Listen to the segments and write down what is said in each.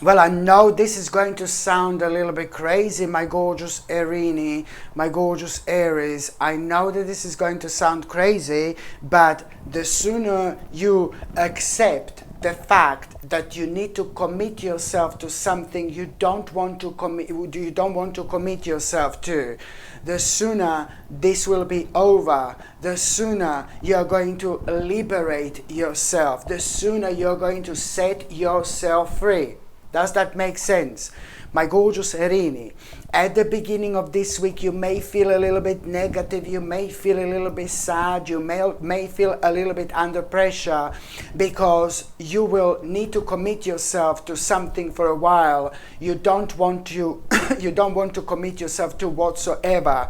Well, I know this is going to sound a little bit crazy, my gorgeous Erini, my gorgeous Aries. I know that this is going to sound crazy, but the sooner you accept the fact that you need to commit yourself to something you don't want to commit yourself to, the sooner this will be over, the sooner you're going to liberate yourself, the sooner you're going to set yourself free. Does that make sense? My gorgeous Erini, at the beginning of this week you may feel a little bit negative, you may feel a little bit sad, you may feel a little bit under pressure because you will need to commit yourself to something for a while. You don't want to you don't want to commit yourself to whatsoever.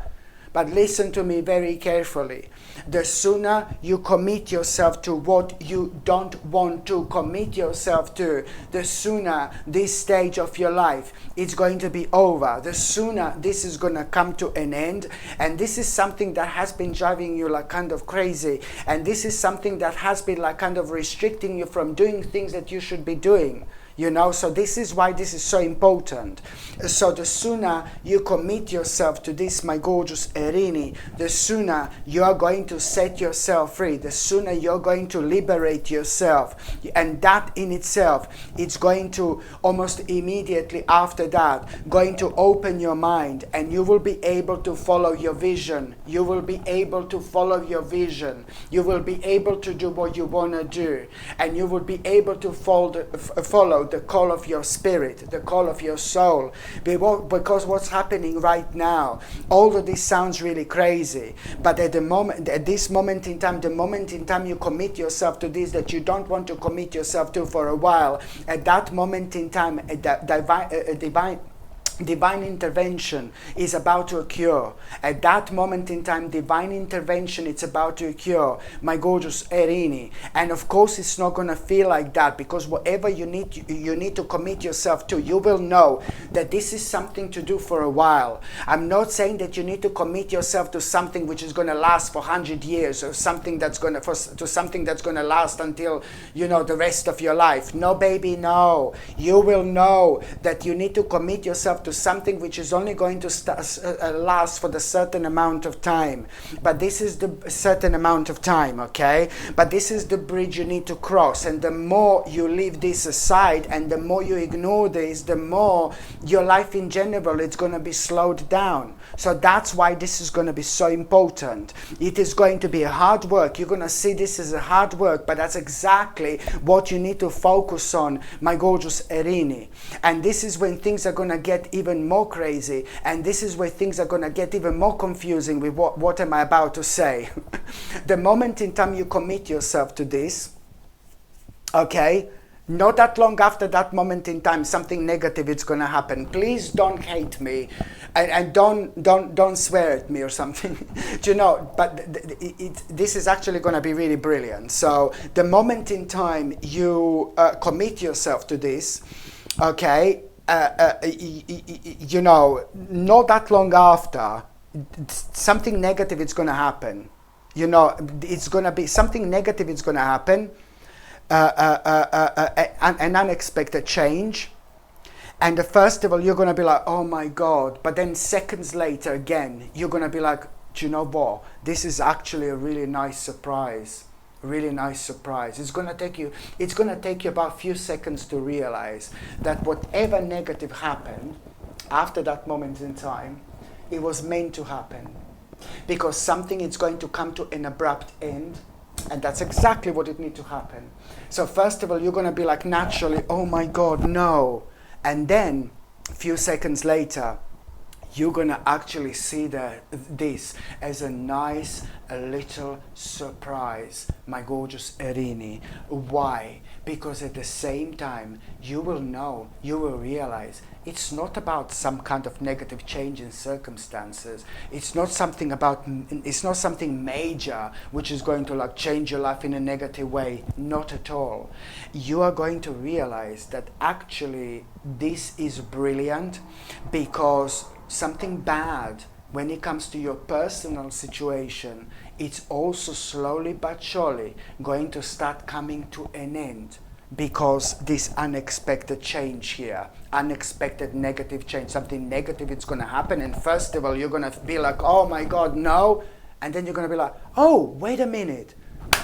But listen to me very carefully. The sooner you commit yourself to what you don't want to commit yourself to, the sooner this stage of your life is going to be over. The sooner this is going to come to an end. And this is something that has been driving you like kind of crazy. And this is something that has been like kind of restricting you from doing things that you should be doing. You know, so this is why this is so important. So the sooner you commit yourself to this, my gorgeous Erini, the sooner you are going to set yourself free, the sooner you're going to liberate yourself. And that in itself, it's going to almost immediately after that, going to open your mind and you will be able to follow your vision. You will be able to follow your vision. You will be able to do what you want to do. And you will be able to follow the call of your spirit, the call of your soul. Because what's happening right now, although this sounds really crazy, but at this moment in time, the moment in time you commit yourself to this that you don't want to commit yourself to for a while, at that moment in time, divine intervention is about to occur. At that moment in time, divine intervention is about to occur, my gorgeous Erini. And of course, it's not going to feel like that because whatever you need to commit yourself to, you will know that this is something to do for a while. I'm not saying that you need to commit yourself to something which is going to last for 100 years or something that's going to last until, you know, the rest of your life. No, baby, no. You will know that you need to commit yourself to something which is only going to last for the certain amount of time. But this is the certain amount of time, okay? But this is the bridge you need to cross. And the more you leave this aside and the more you ignore this, the more your life in general is going to be slowed down. So that's why this is going to be so important. It is going to be a hard work. You're going to see this as a hard work, but that's exactly what you need to focus on, my gorgeous Erini. And this is when things are going to get even more crazy, and this is where things are going to get even more confusing with what am I about to say. The moment in time you commit yourself to this, okay, not that long after that moment in time, something negative is going to happen. Please don't hate me, and don't swear at me or something. Do you know? But this is actually going to be really brilliant. So the moment in time you commit yourself to this, okay, you know, not that long after, something negative is going to happen. You know, it's going to be something negative is going to happen. An unexpected change, and first of all you're going to be like, oh my God, but then seconds later again you're going to be like, do you know what, this is actually a really nice surprise. It's going to take you about a few seconds to realize that whatever negative happened after that moment in time, it was meant to happen, because something is going to come to an abrupt end. And that's exactly what it needs to happen. So first of all, you're going to be like naturally, oh my God, no. And then a few seconds later, you're going to actually see this as a nice little surprise, my gorgeous Erini. Why? Because at the same time, you will realize it's not about some kind of negative change in circumstances. It's not something major which is going to like change your life in a negative way. Not at all. You are going to realize that actually this is brilliant, because something bad, when it comes to your personal situation, it's also slowly but surely going to start coming to an end. because this unexpected change here, unexpected negative change, something negative is going to happen, and first of all you're going to be like, oh my God, no, and then you're going to be like, oh, wait a minute,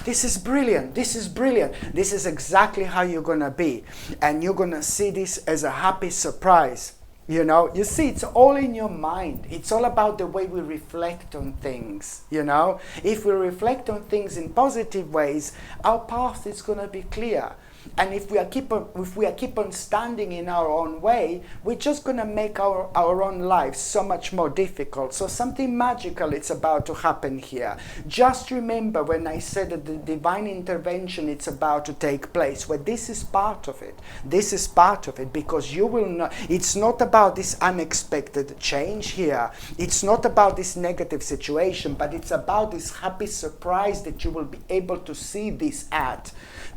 this is brilliant, this is brilliant, this is exactly how you're going to be, and you're going to see this as a happy surprise. You know, you see, it's all in your mind. It's all about the way we reflect on things, you know. If we reflect on things in positive ways, our path is going to be clear. And if we keep on standing in our own way, we're just going to make our own lives so much more difficult. So something magical is about to happen here. Just remember when I said that the divine intervention is about to take place, well, this is part of it. This is part of it, because you will not, it's not about this unexpected change here. It's not about this negative situation, but it's about this happy surprise that you will be able to see this at.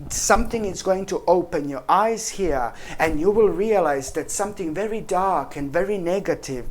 Something is going to open your eyes here, and you will realize that something very dark and very negative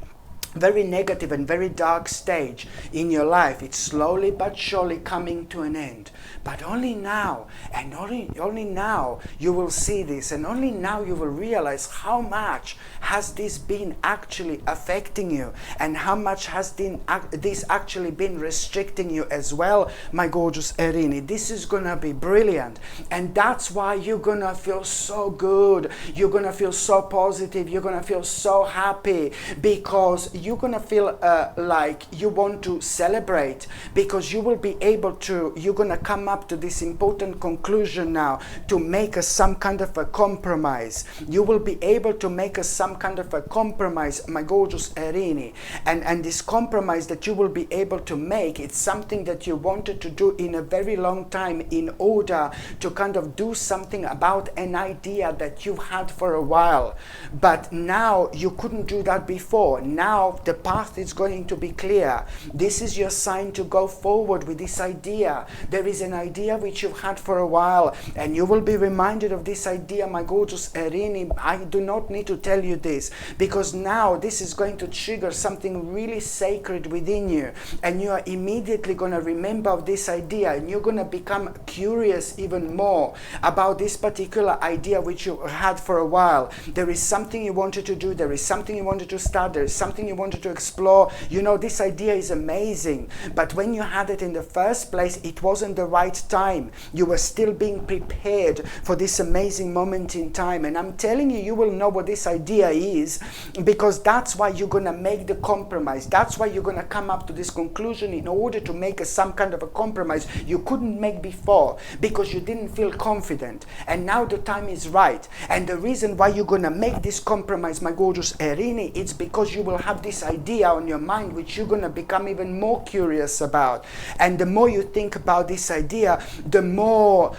and very dark stage in your life, it's slowly but surely coming to an end. But only now, and only now you will see this, and only now you will realize how much has this been actually affecting you, and how much has this actually been restricting you as well, my gorgeous Erini. This is gonna be brilliant, and that's why you're gonna feel so good, you're gonna feel so positive, you're gonna feel so happy, because you're gonna feel like you want to celebrate, because you will be able to, you're gonna come up to this important conclusion now to make some kind of a compromise. You will be able to make some kind of a compromise, my gorgeous Erini, and this compromise that you will be able to make, it's something that you wanted to do in a very long time, in order to kind of do something about an idea that you had for a while, but now you couldn't do that before. Now the path is going to be clear. This is your sign to go forward with this idea. There is an idea which you've had for a while, and you will be reminded of this idea, my gorgeous Erini. I do not need to tell you this, because now this is going to trigger something really sacred within you, and you are immediately going to remember of this idea, and you're going to become curious even more about this particular idea which you had for a while. There is something you wanted to do, there is something you wanted to start, there is something you wanted to explore. You know, this idea is amazing, but when you had it in the first place, it wasn't the right time. You were still being prepared for this amazing moment in time, and I'm telling you, you will know what this idea is, because that's why you're going to make the compromise. That's why you're going to come up to this conclusion in order to make some kind of a compromise you couldn't make before, because you didn't feel confident, and now the time is right. And the reason why you're going to make this compromise, my gorgeous Erini, it's because you will have this idea on your mind which you're going to become even more curious about, and the more you think about this idea, the more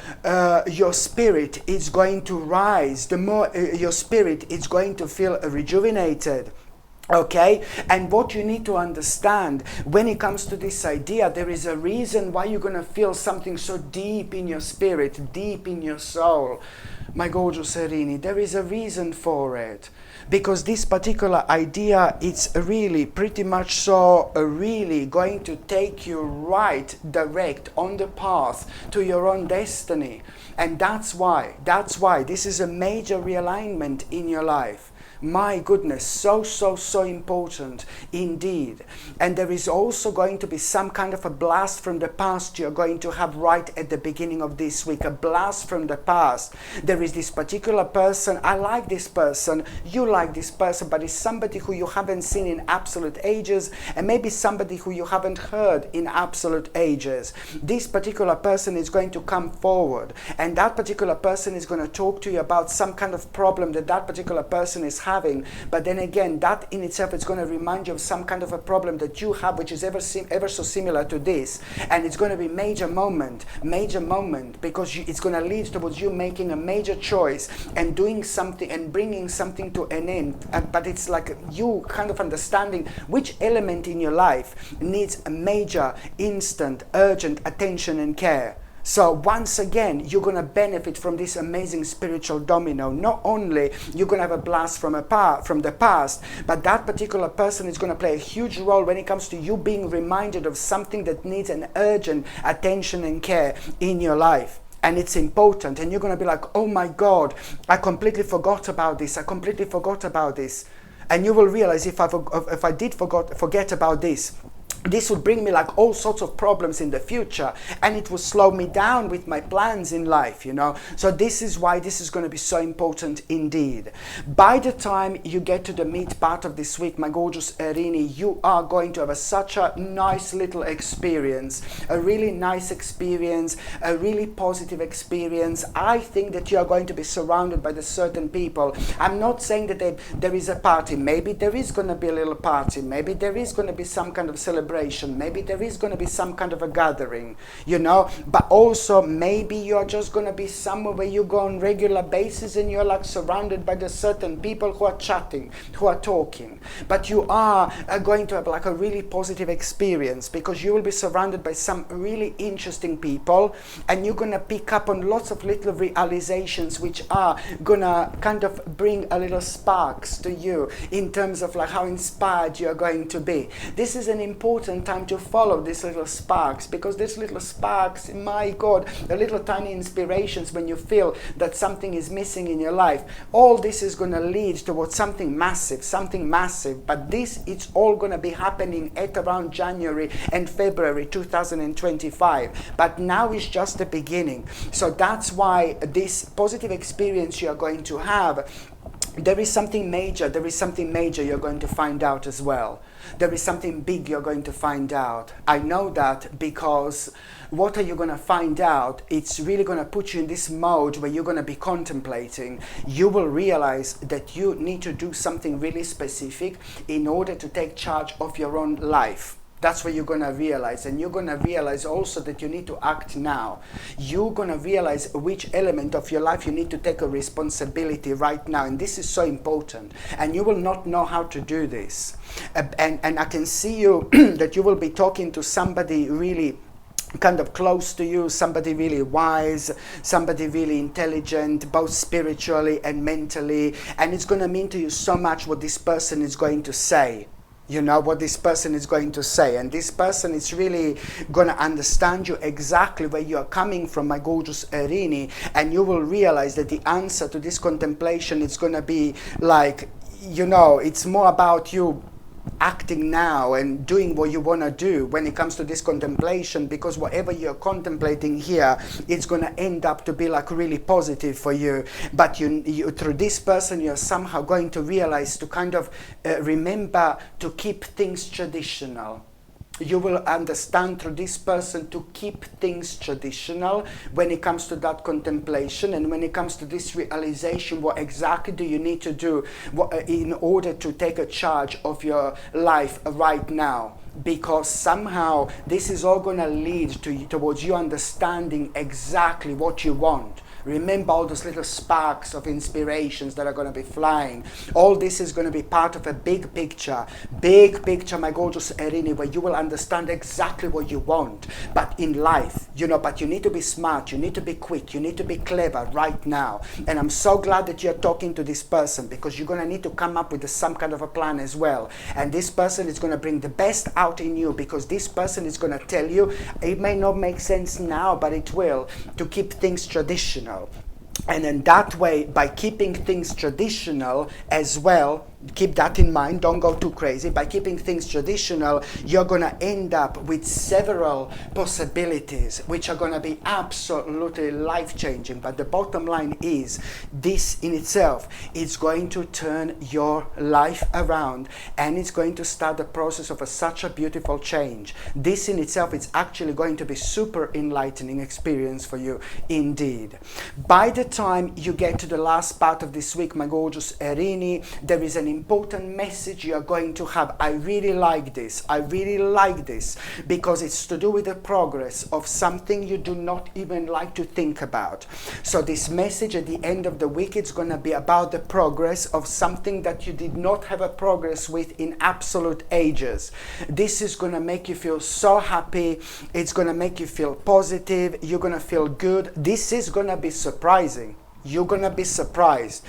your spirit is going to rise, the more your spirit is going to feel rejuvenated. Okay, and what you need to understand when it comes to this idea, there is a reason why you're going to feel something so deep in your spirit, deep in your soul, my gorgeous Erini. There is a reason for it, because this particular idea, it's really pretty much so really going to take you right direct on the path to your own destiny. And that's why this is a major realignment in your life. My goodness, so important indeed. And there is also going to be some kind of a blast from the past you're going to have right at the beginning of this week. A blast from the past. There is this particular person, I like this person, you like this person, but it's somebody who you haven't seen in absolute ages, and maybe somebody who you haven't heard in absolute ages. This particular person is going to come forward, and that particular person is going to talk to you about some kind of problem that particular person is having. But then again, that in itself is going to remind you of some kind of a problem that you have, which is ever so similar to this, and it's going to be major moment, because it's going to lead towards you making a major choice and doing something and bringing something to an end. But it's like you kind of understanding which element in your life needs a major, instant, urgent attention and care. So once again, you're going to benefit from this amazing spiritual domino. Not only you're going to have a blast from the past, but that particular person is going to play a huge role when it comes to you being reminded of something that needs an urgent attention and care in your life. and it's important, and you're going to be like, oh my God, I completely forgot about this, I completely forgot about this. And you will realize, if I did forget about this would bring me like all sorts of problems in the future, and it will slow me down with my plans in life, you know. So this is why this is going to be so important indeed. By the time you get to the mid part of this week, my gorgeous Erini, you are going to have such a nice little experience, a really nice experience, a really positive experience. I think that you are going to be surrounded by the certain people. I'm not saying that there is a party. Maybe there is going to be a little party. Maybe there is going to be some kind of celebration. Maybe there is going to be some kind of a gathering, you know, but also maybe you're just going to be somewhere where you go on regular basis and you're like surrounded by the certain people who are chatting, who are talking. But you are going to have like a really positive experience, because you will be surrounded by some really interesting people, and you're going to pick up on lots of little realizations which are going to kind of bring a little sparks to you in terms of like how inspired you're going to be. This is an important time to follow these little sparks, because these little sparks, my God, the little tiny inspirations when you feel that something is missing in your life, all this is going to lead towards something massive, but this, it's all going to be happening at around January and February 2025, but now is just the beginning. So that's why this positive experience you are going to have, there is something major you're going to find out as well. There is something big you're going to find out. I know that, because what are you going to find out? It's really going to put you in this mode where you're going to be contemplating. You will realize that you need to do something really specific in order to take charge of your own life. That's what you're going to realize. And you're going to realize also that you need to act now. You're going to realize which element of your life you need to take a responsibility right now. And this is so important. And you will not know how to do this. And I can see you that you will be talking to somebody really kind of close to you, somebody really wise, somebody really intelligent, both spiritually and mentally. And it's going to mean to you so much what this person is going to say. You know what this person is going to say, and this person is really going to understand you exactly where you are coming from, my gorgeous Erini, and you will realize that the answer to this contemplation is going to be like, you know, it's more about you acting now and doing what you want to do when it comes to this contemplation, because whatever you're contemplating here, it's going to end up to be like really positive for you. But you through this person, you're somehow going to realize to kind of remember to keep things traditional. You will understand through this person to keep things traditional when it comes to that contemplation, and when it comes to this realization, what exactly do you need to do in order to take a charge of your life right now. Because somehow this is all going to lead towards you understanding exactly what you want. Remember all those little sparks of inspirations that are going to be flying. All this is going to be part of a big picture, my gorgeous Erini, where you will understand exactly what you want. But in life, you know, but you need to be smart, you need to be quick, you need to be clever right now. And I'm so glad that you're talking to this person, because you're going to need to come up with some kind of a plan as well. And this person is going to bring the best out in you, because this person is going to tell you, it may not make sense now, but it will, to keep things traditional. And in that way, by keeping things traditional as well, keep that in mind, don't go too crazy. By keeping things traditional, you're going to end up with several possibilities which are going to be absolutely life-changing. But the bottom line is, this in itself is going to turn your life around, and it's going to start the process of such a beautiful change. This in itself is actually going to be super enlightening experience for you indeed. By the time you get to the last part of this week, my gorgeous Erini, there is an important message you are going to have. I really like this, because it's to do with the progress of something you do not even like to think about. So this message at the end of the week, it's going to be about the progress of something that you did not have a progress with in absolute ages. This is going to make you feel so happy, it's going to make you feel positive, you're going to feel good. This is going to be surprising. You're gonna be surprised.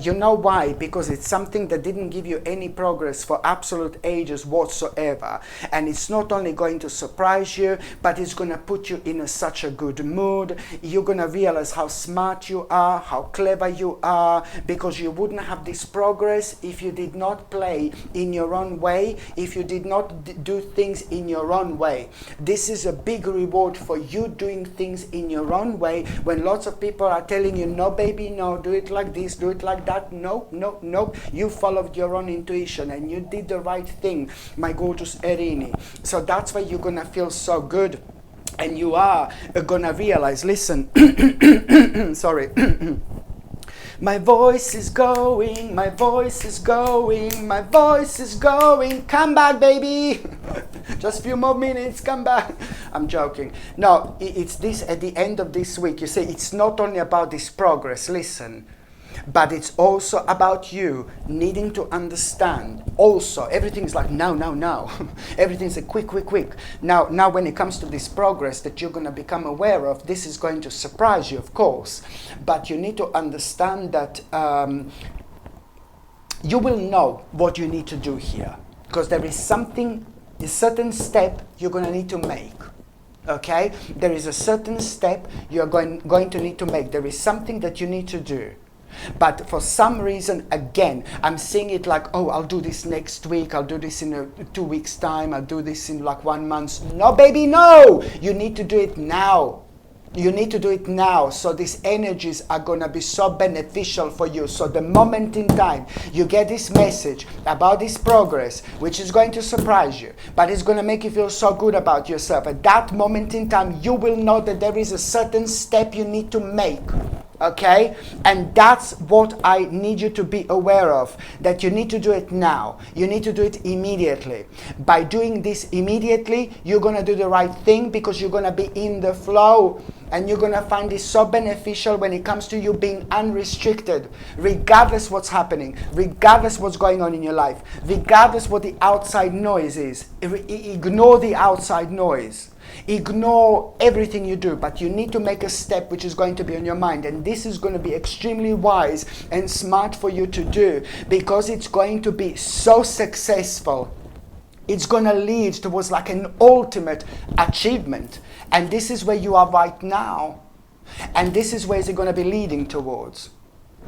You know why? Because it's something that didn't give you any progress for absolute ages whatsoever. And it's not only going to surprise you, but it's gonna put you in such a good mood. You're gonna realize how smart you are, how clever you are, because you wouldn't have this progress if you did not play in your own way, if you did not do things in your own way. This is a big reward for you doing things in your own way, when lots of people are telling you, no baby, no, do it like this, do it like that. No, no, no. You followed your own intuition and you did the right thing, my gorgeous Erini. So that's why you're gonna feel so good, and you are gonna realize, listen, sorry. My voice is going, my voice is going, my voice is going. Come back, baby. Just a few more minutes, come back. I'm joking. No, it's this at the end of this week. You see, it's not only about this progress, listen, but it's also about you needing to understand. Also, everything's like now, now, now. Everything's a quick, quick, quick. Now, when it comes to this progress that you're going to become aware of, this is going to surprise you, of course. But you need to understand that you will know what you need to do here. Because there is something, a certain step you're going to need to make. Okay? There is a certain step you're going to need to make. There is something that you need to do. But for some reason, again, I'm seeing it like, oh, I'll do this next week, I'll do this in 2 weeks' time, I'll do this in like 1 month. No, baby, no! You need to do it now. You need to do it now. So these energies are going to be so beneficial for you. So the moment in time you get this message about this progress, which is going to surprise you, but it's going to make you feel so good about yourself, at that moment in time, you will know that there is a certain step you need to make. Okay? And that's what I need you to be aware of, that you need to do it now. You need to do it immediately. By doing this immediately, you're going to do the right thing, because you're going to be in the flow, and you're going to find this so beneficial when it comes to you being unrestricted, regardless what's happening, regardless what's going on in your life, regardless what the outside noise is. Ignore the outside noise. Ignore everything you do, but you need to make a step which is going to be on your mind, and this is going to be extremely wise and smart for you to do, because it's going to be so successful. It's going to lead towards like an ultimate achievement, and this is where you are right now, and this is where it's going to be leading towards.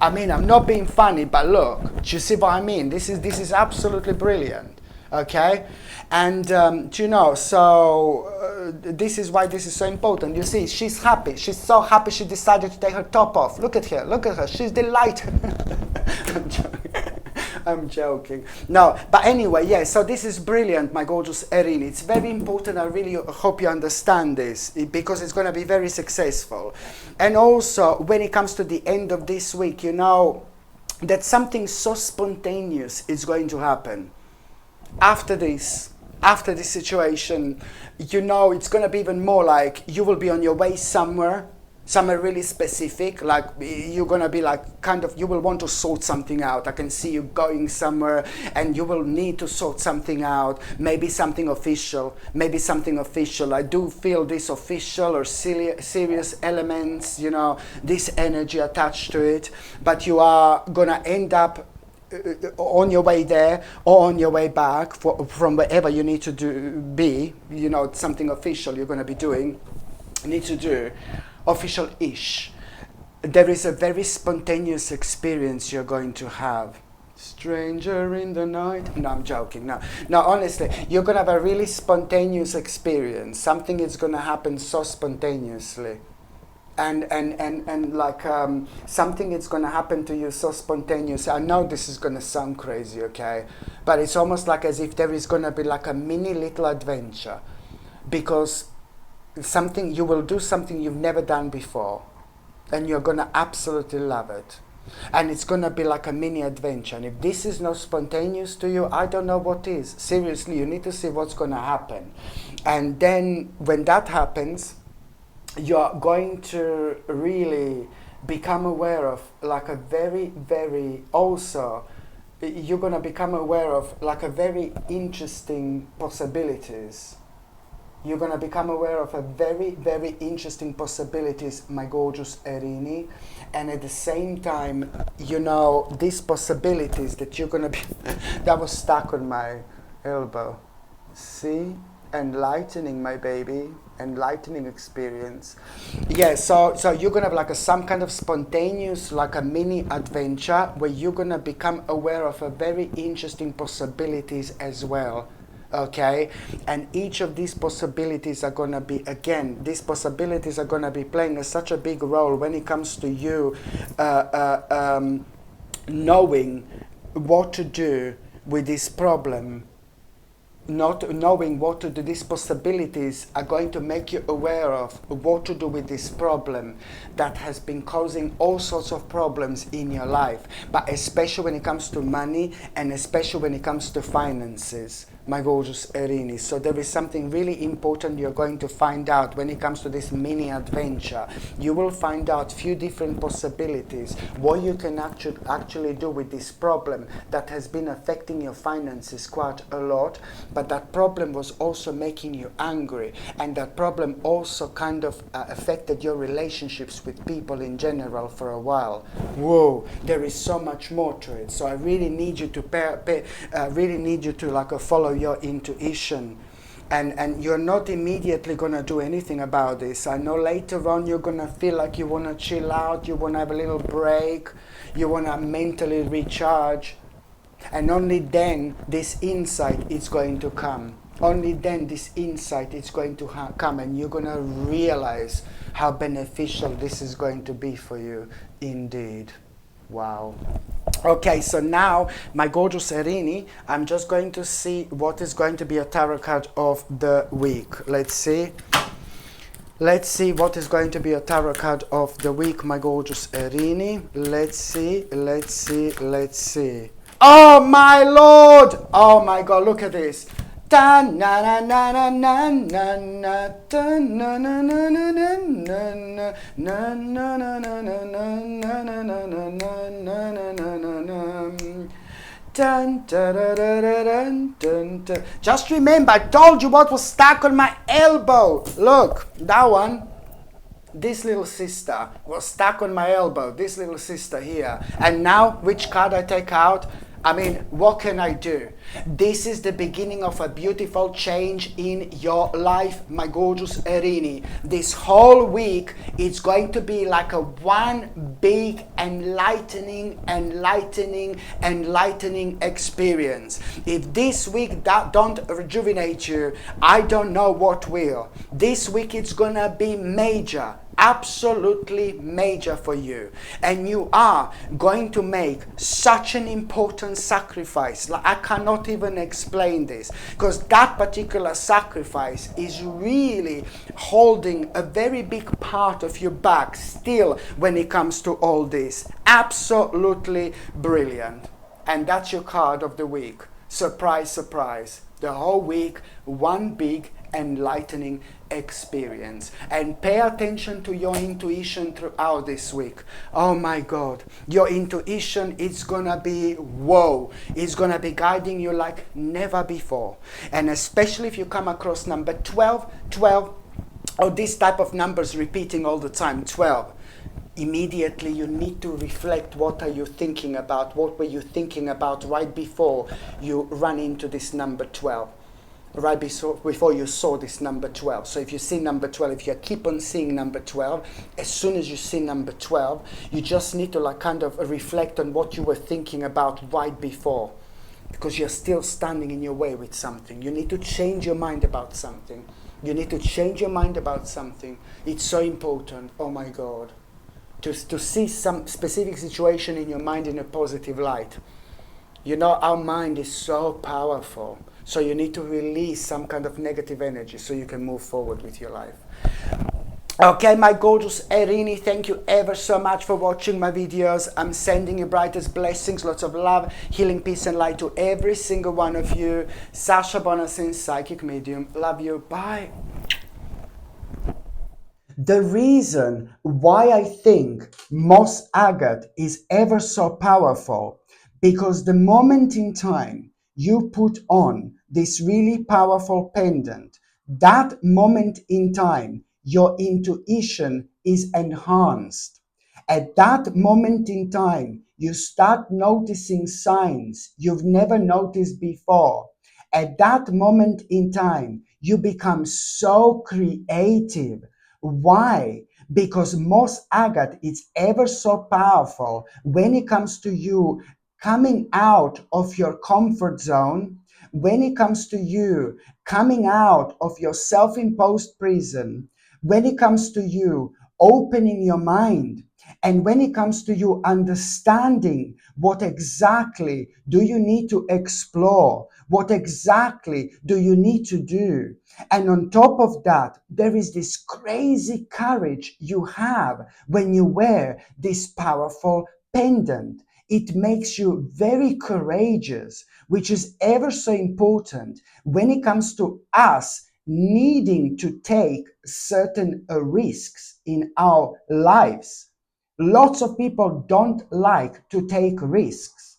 I mean, I'm not being funny, but look, do you see what I mean? This is absolutely brilliant. Okay, and you know, so this is why this is so important. You see, she's happy. She's so happy she decided to take her top off. Look at her. Look at her. She's delighted. I'm joking. I'm joking. No, but anyway, yeah, so this is brilliant, my gorgeous Erin. It's very important. I really hope you understand this, because it's going to be very successful. And also, when it comes to the end of this week, you know that something so spontaneous is going to happen. After this situation, you know, it's going to be even more like you will be on your way somewhere really specific, like you're going to be like kind of, you will want to sort something out. I can see you going somewhere and you will need to sort something out, maybe something official. I do feel this official or serious elements, you know, this energy attached to it, but you are going to end up on your way there or on your way back from wherever you need to be, you know, something official you're going to be doing, need to do, official-ish. There is a very spontaneous experience you're going to have. Stranger in the night. No, I'm joking. No, honestly, you're going to have a really spontaneous experience. Something is going to happen so spontaneously. And like something is going to happen to you so spontaneous. I know this is going to sound crazy, okay? But it's almost like as if there is going to be like a mini little adventure, because you will do something you've never done before, and you're going to absolutely love it. And it's going to be like a mini adventure. And if this is not spontaneous to you, I don't know what is. Seriously, you need to see what's going to happen. And then when that happens, you're going to really become aware of like a very, very, also, you're going to become aware of like a very interesting possibilities. You're going to become aware of a very, very interesting possibilities, my gorgeous Erini. And at the same time, you know, these possibilities that you're going to be... that was stuck on my elbow. See? Enlightening, my baby. Enlightening experience. Yeah, so you're gonna have like some kind of spontaneous, like a mini adventure where you're gonna become aware of a very interesting possibilities as well. Okay, and each of these possibilities are gonna be, again, these possibilities are gonna be playing such a big role when it comes to you knowing what to do with this problem, not knowing what to do. These possibilities are going to make you aware of what to do with this problem that has been causing all sorts of problems in your life, but especially when it comes to money and especially when it comes to finances, my gorgeous Erini. So there is something really important you're going to find out when it comes to this mini adventure. You will find out few different possibilities, what you can actually do with this problem that has been affecting your finances quite a lot, but that problem was also making you angry, and that problem also kind of affected your relationships with people in general for a while. Whoa, there is so much more to it. So I really need you to really need you to like follow your intuition. And you're not immediately going to do anything about this. I know later on you're going to feel like you want to chill out, you want to have a little break, you want to mentally recharge. And only then this insight is going to come. Only then this insight is going to come, and you're going to realize how beneficial this is going to be for you indeed. Wow. Okay, so now, my gorgeous Erini, I'm just going to see what is going to be a tarot card of the week. Let's see. Let's see what is going to be a tarot card of the week, my gorgeous Erini. Let's see, let's see, let's see. Oh my Lord! Oh my God, look at this. Da na na na na na na na da na na na na na na na na na na na na na na na. Dun, dun, dun, dun, dun, dun, dun. Just remember, I told you what was stuck on my elbow. Look, that one. This little sister was stuck on my elbow. This little sister here. And now, which card I take out? I mean, what can I do? This is the beginning of a beautiful change in your life, my gorgeous Erini. This whole week, it's going to be like a one big enlightening experience. If this week that don't rejuvenate you, I don't know what will. This week it's gonna be major. Absolutely major for you, and you are going to make such an important sacrifice. Like, I cannot even explain this, because that particular sacrifice is really holding a very big part of your back still when it comes to all this. Absolutely brilliant. And that's your card of the week. Surprise, surprise. The whole week, one big enlightening experience. And pay attention to your intuition throughout this week. Oh my God, your intuition is gonna be whoa, it's gonna be guiding you like never before. And especially if you come across number 12, 12, or this type of numbers repeating all the time, 12. Immediately you need to reflect, what are you thinking about, what were you thinking about right before you run into this number 12, right before you saw this number 12. So if you see number 12, if you keep on seeing number 12, as soon as you see number 12, you just need to like kind of reflect on what you were thinking about right before, because you're still standing in your way with something. You need to change your mind about something. You need to change your mind about something. It's so important. Oh my God. To see some specific situation in your mind in a positive light. You know, our mind is so powerful. So you need to release some kind of negative energy so you can move forward with your life. Okay, my gorgeous Erini, thank you ever so much for watching my videos. I'm sending you brightest blessings, lots of love, healing, peace and light to every single one of you. Sasha Bonasin, Psychic Medium. Love you. Bye. The reason why I think moss agate is ever so powerful, because the moment in time you put on this really powerful pendant, that moment in time, your intuition is enhanced. At that moment in time, you start noticing signs you've never noticed before. At that moment in time, you become so creative. Why? Because most agate is ever so powerful when it comes to you coming out of your comfort zone, when it comes to you coming out of your self imposed prison, when it comes to you opening your mind, and when it comes to you understanding what exactly do you need to explore, what exactly do you need to do. And on top of that, there is this crazy courage you have when you wear this powerful pendant. It makes you very courageous, which is ever so important when it comes to us needing to take certain risks in our lives. Lots of people don't like to take risks,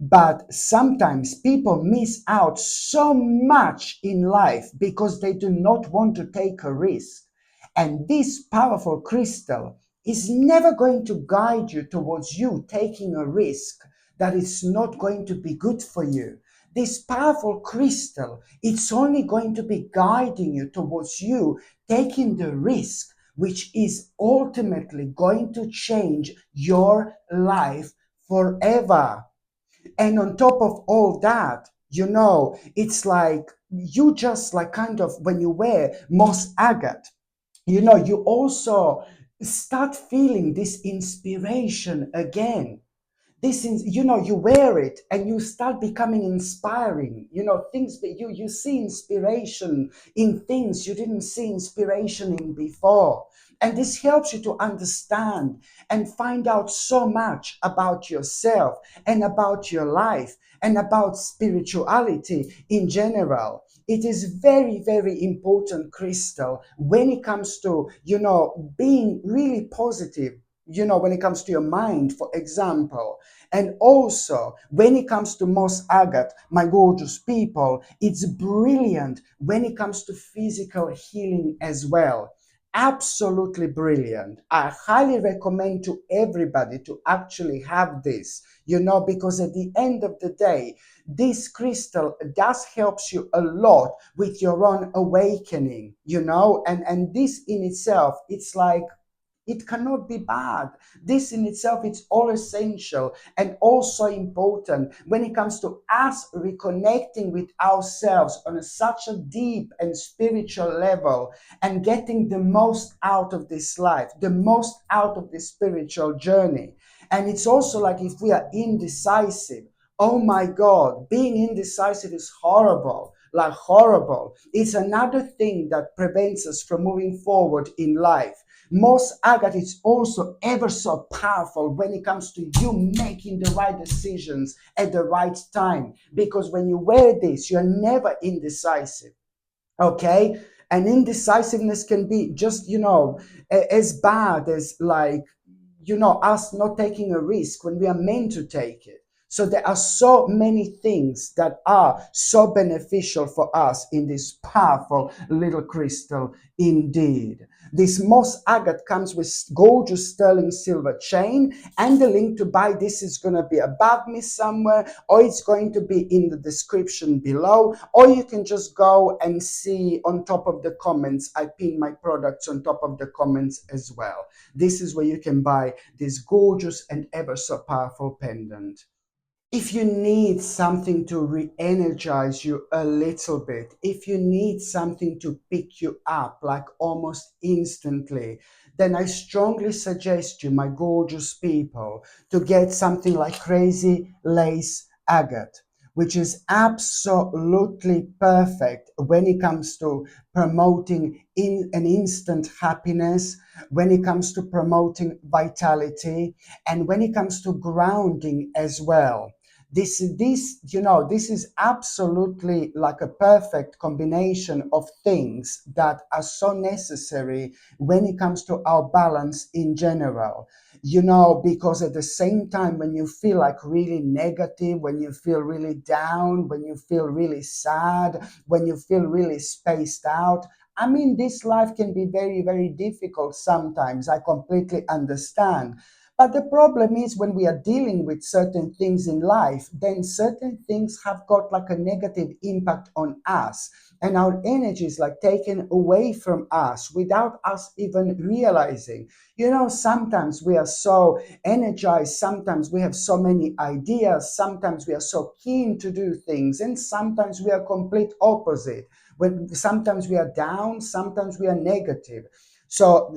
but sometimes people miss out so much in life because they do not want to take a risk. And this powerful crystal is never going to guide you towards you taking a risk that is not going to be good for you. This powerful crystal, it's only going to be guiding you towards you taking the risk which is ultimately going to change your life forever. And on top of all that, it's like you just like kind of when you wear moss agate, you also start feeling this inspiration again. This is, you wear it and you start becoming inspiring. Things that you see inspiration in things you didn't see inspiration in before. And this helps you to understand and find out so much about yourself and about your life and about spirituality in general. It is very, very important, crystal, when it comes to, being really positive, when it comes to your mind, for example. And also, when it comes to moss agate, my gorgeous people, it's brilliant when it comes to physical healing as well. Absolutely brilliant. I highly recommend to everybody to actually have this, because at the end of the day, this crystal does helps you a lot with your own awakening, and this in itself, it's like it cannot be bad. This in itself, it's all essential and also important when it comes to us reconnecting with ourselves on such a deep and spiritual level and getting the most out of this life, the most out of this spiritual journey. And it's also like if we are indecisive, oh my God, being indecisive is horrible. Like horrible. It's another thing that prevents us from moving forward in life. Moss agate is also ever so powerful when it comes to you making the right decisions at the right time. Because when you wear this, you're never indecisive. Okay? And indecisiveness can be just, as bad as like, us not taking a risk when we are meant to take it. So there are so many things that are so beneficial for us in this powerful little crystal indeed. This moss agate comes with gorgeous sterling silver chain, and the link to buy this is going to be above me somewhere, or it's going to be in the description below, or you can just go and see on top of the comments. I pin my products on top of the comments as well. This is where you can buy this gorgeous and ever so powerful pendant. If you need something to re-energize you a little bit, if you need something to pick you up like almost instantly, then I strongly suggest you, my gorgeous people, to get something like Crazy Lace Agate, which is absolutely perfect when it comes to promoting in an instant happiness, when it comes to promoting vitality, and when it comes to grounding as well. This is absolutely like a perfect combination of things that are so necessary when it comes to our balance in general. because at the same time, when you feel like really negative, when you feel really down, when you feel really sad, when you feel really spaced out, I mean, this life can be very, very difficult sometimes. I completely understand. But the problem is when we are dealing with certain things in life, then certain things have got like a negative impact on us. And our energy is like taken away from us without us even realizing. Sometimes we are so energized, sometimes we have so many ideas, sometimes we are so keen to do things, and sometimes we are complete opposite. When sometimes we are down, sometimes we are negative. So,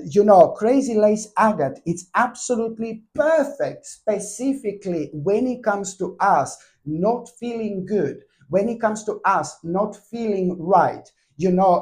crazy lace agate, it's absolutely perfect, specifically when it comes to us not feeling good, when it comes to us not feeling right,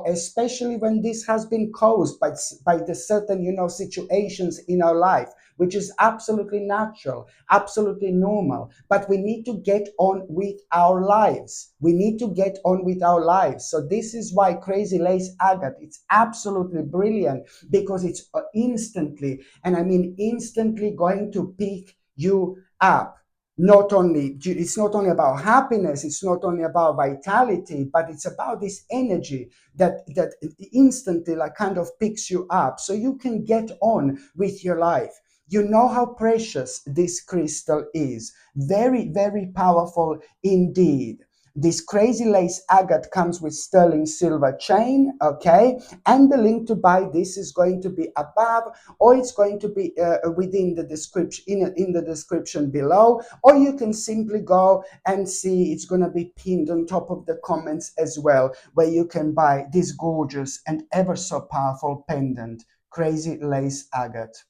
especially when this has been caused by the certain, situations in our life, which is absolutely natural, absolutely normal. But we need to get on with our lives. We need to get on with our lives. So this is why crazy lace agate, it's absolutely brilliant, because it's instantly, and I mean instantly, going to pick you up. It's not only about happiness, it's not only about vitality, but it's about this energy that instantly like kind of picks you up so you can get on with your life. You know how precious this crystal is. Very, very powerful indeed. This crazy lace agate comes with sterling silver chain, okay? And the link to buy this is going to be above, or it's going to be within the description, in the description below, or you can simply go and see it's going to be pinned on top of the comments as well, where you can buy this gorgeous and ever so powerful pendant, crazy lace agate.